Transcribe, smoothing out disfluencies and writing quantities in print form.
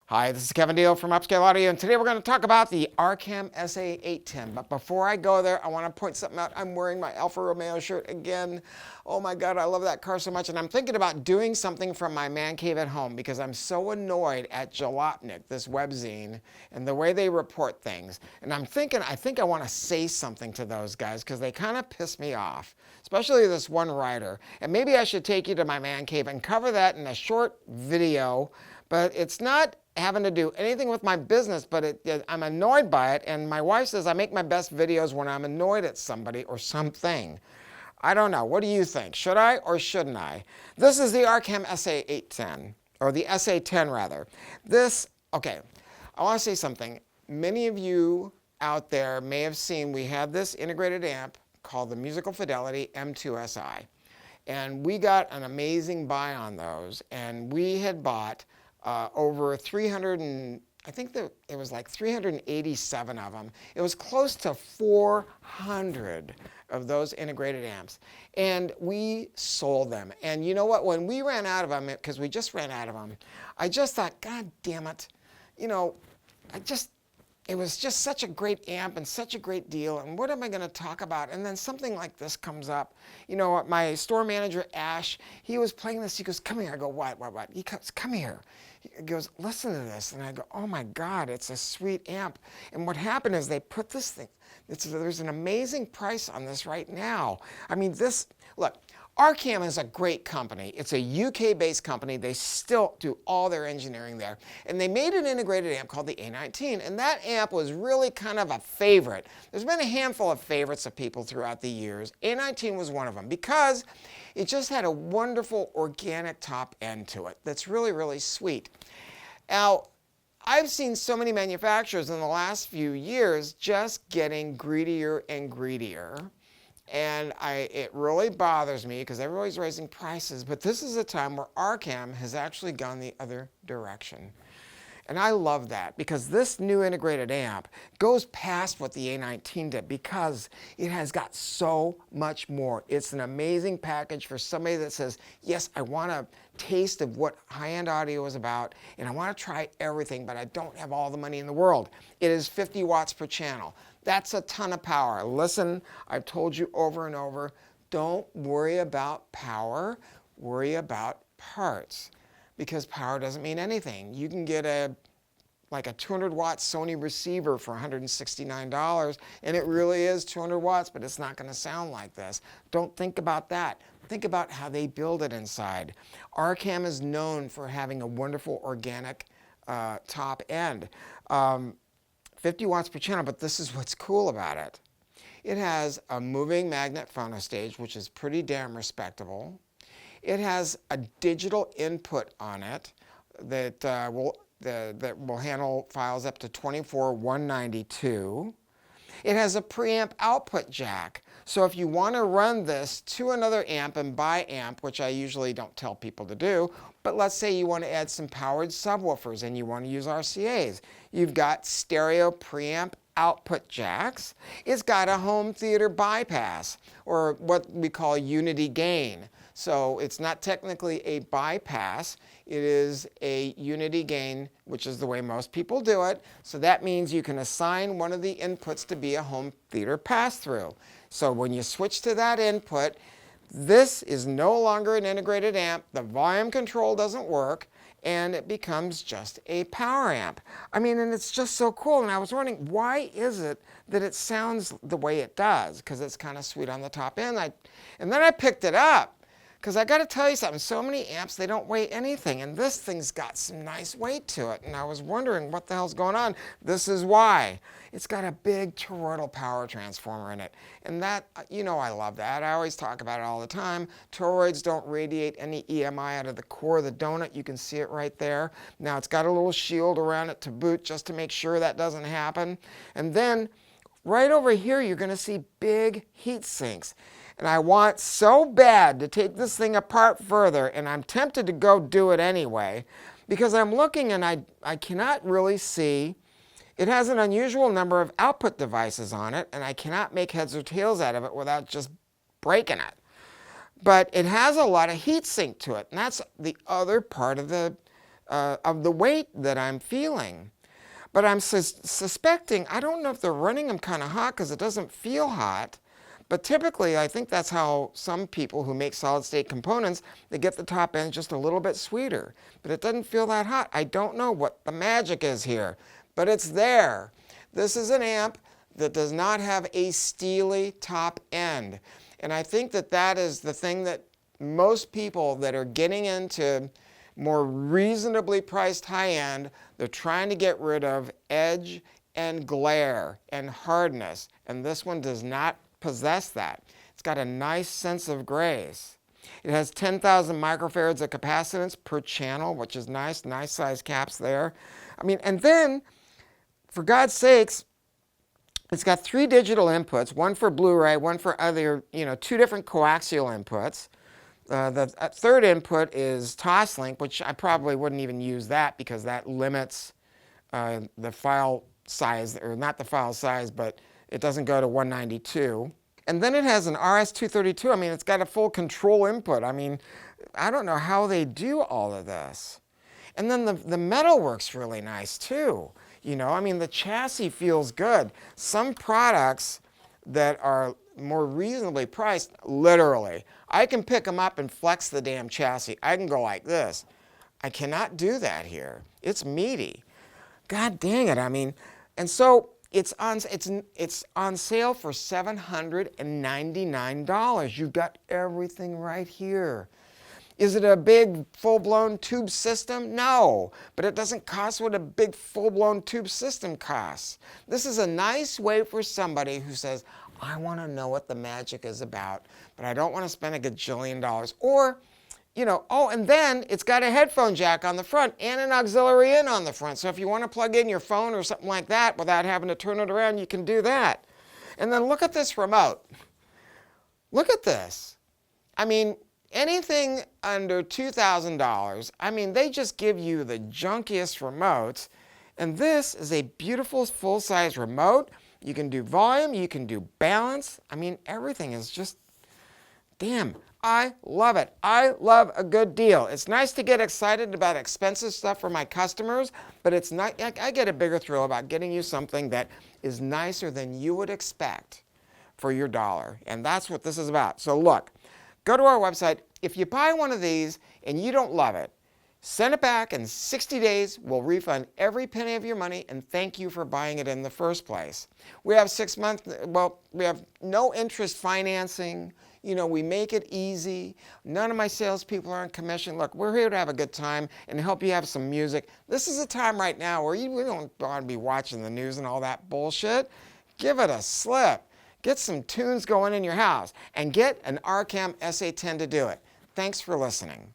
Hi, this is Kevin Deal from Upscale Audio, and today we're going to talk about the Arcam SA10. But before I go there, I want to point something out. I'm wearing my Alfa Romeo shirt again. Oh my God, I love that car so much. And I'm thinking about doing something from my man cave at home because I'm so annoyed at Jalopnik, this webzine, and the way they report things. And I'm thinking, I think I want to say something to those guys because they kind of piss me off, especially this one writer. And maybe I should take you to my man cave and cover that in a short video, but it's not having to do anything with my business, but I'm annoyed by it, and my wife says I make my best videos when I'm annoyed at somebody or something. I don't know. What do you think? Should I or shouldn't I? This is the Arcam SA810, or the SA10 rather. Okay, I want to say something. Many of you out there may have seen we have this integrated amp called the Musical Fidelity M2SI, and we got an amazing buy on those, and we had bought over 300 and I think that it was like 387 of them. It was close to 400 of those integrated amps. And we sold them. And you know what? When we ran out of them, because we just ran out of them, I just thought, God damn it. You know, it was just such a great amp and such a great deal. And what am I going to talk about? And then something like this comes up. You know, my store manager, Ash, he was playing this. He goes, come here. I go, what? He goes, come here. He goes, listen to this. And I go, oh my God, it's a sweet amp. And what happened is they put this thing, there's an amazing price on this right now. I mean, look, Arcam is a great company. It's a UK-based company. They still do all their engineering there. And they made an integrated amp called the A19. And that amp was really kind of a favorite. There's been a handful of favorites of people throughout the years. A19 was one of them because it just had a wonderful organic top end to it that's really, really sweet. Now, I've seen so many manufacturers in the last few years just getting greedier and greedier. And it really bothers me because everybody's raising prices, but this is a time where Arcam has actually gone the other direction. And I love that because this new integrated amp goes past what the A19 did because it has got so much more. It's an amazing package for somebody that says, yes, I want a taste of what high-end audio is about, and I want to try everything, but I don't have all the money in the world. It is 50 watts per channel. That's a ton of power. Listen, I've told you over and over, don't worry about power, worry about parts. Because power doesn't mean anything. You can get like a 200 watt Sony receiver for $169, and it really is 200 watts, but it's not going to sound like this. Don't think about that. Think about how they build it inside. Arcam is known for having a wonderful organic top end. 50 watts per channel, but this is what's cool about it. It has a moving magnet phono stage, which is pretty damn respectable. It has a digital input on it that will handle files up to 24,192. It has a preamp output jack. So if you want to run this to another amp and buy amp, which I usually don't tell people to do, but let's say you want to add some powered subwoofers and you want to use RCAs. You've got stereo preamp output jacks. It's got a home theater bypass, or what we call unity gain. So it's not technically a bypass, it is a unity gain, which is the way most people do it. So that means you can assign one of the inputs to be a home theater pass-through. So when you switch to that input, this is no longer an integrated amp, the volume control doesn't work, and it becomes just a power amp. I mean, and it's just so cool. And I was wondering, why is it that it sounds the way it does? Because it's kind of sweet on the top end. And then I picked it up. Because I got to tell you something, so many amps, they don't weigh anything, and this thing's got some nice weight to it, and I was wondering what the hell's going on. This is why. It's got a big toroidal power transformer in it, and that, you know, I love that. I always talk about it all the time. Toroids don't radiate any EMI out of the core of the donut. You can see it right there. Now, it's got a little shield around it to boot just to make sure that doesn't happen. And then, right over here, you're going to see big heat sinks. And I want so bad to take this thing apart further, and I'm tempted to go do it anyway, because I'm looking and I cannot really see. It has an unusual number of output devices on it, and I cannot make heads or tails out of it without just breaking it. But it has a lot of heat sink to it, and that's the other part of the of the weight that I'm feeling. But I'm suspecting, I don't know if they're running them kind of hot because it doesn't feel hot. But typically, I think that's how some people who make solid-state components, they get the top end just a little bit sweeter. But it doesn't feel that hot. I don't know what the magic is here, but it's there. This is an amp that does not have a steely top end. And I think that that is the thing that most people that are getting into more reasonably priced high-end, they're trying to get rid of edge and glare and hardness. And this one does not possess that. It's got a nice sense of grace. It has 10,000 microfarads of capacitance per channel, which is nice size caps there. I mean, and then, for God's sakes, it's got 3 digital inputs, one for Blu-ray, one for other, 2 different coaxial inputs. The third input is Toslink, which I probably wouldn't even use that because that limits the file size, or not the file size, but it doesn't go to 192. And then it has an RS-232. I mean, it's got a full control input. I mean, I don't know how they do all of this. And then the metal works really nice too. I mean, the chassis feels good. Some products that are more reasonably priced, literally, I can pick them up and flex the damn chassis. I can go like this. I cannot do that here. It's meaty. God dang it, I mean, and so it's on sale for $799. You've got everything right here. Is it a big full-blown tube system? No, but it doesn't cost what a big full-blown tube system costs. This is a nice way for somebody who says, I want to know what the magic is about, but I don't want to spend a gajillion dollars. Or, oh, and then it's got a headphone jack on the front and an auxiliary in on the front. So if you want to plug in your phone or something like that without having to turn it around, you can do that. And then look at this remote. Look at this. I mean, anything under $2,000, I mean, they just give you the junkiest remotes. And this is a beautiful full-size remote. You can do volume, you can do balance. I mean, everything is just, damn, I love it. I love a good deal. It's nice to get excited about expensive stuff for my customers, but it's not, I get a bigger thrill about getting you something that is nicer than you would expect for your dollar. And that's what this is about. So look, go to our website. If you buy one of these and you don't love it, send it back in 60 days. We'll refund every penny of your money and thank you for buying it in the first place. We have 6 months, well, we have no interest financing. We make it easy. None of my salespeople are on commission. Look, we're here to have a good time and help you have some music. This is a time right now where we don't want to be watching the news and all that bullshit. Give it a slip. Get some tunes going in your house and get an Arcam SA10 to do it. Thanks for listening.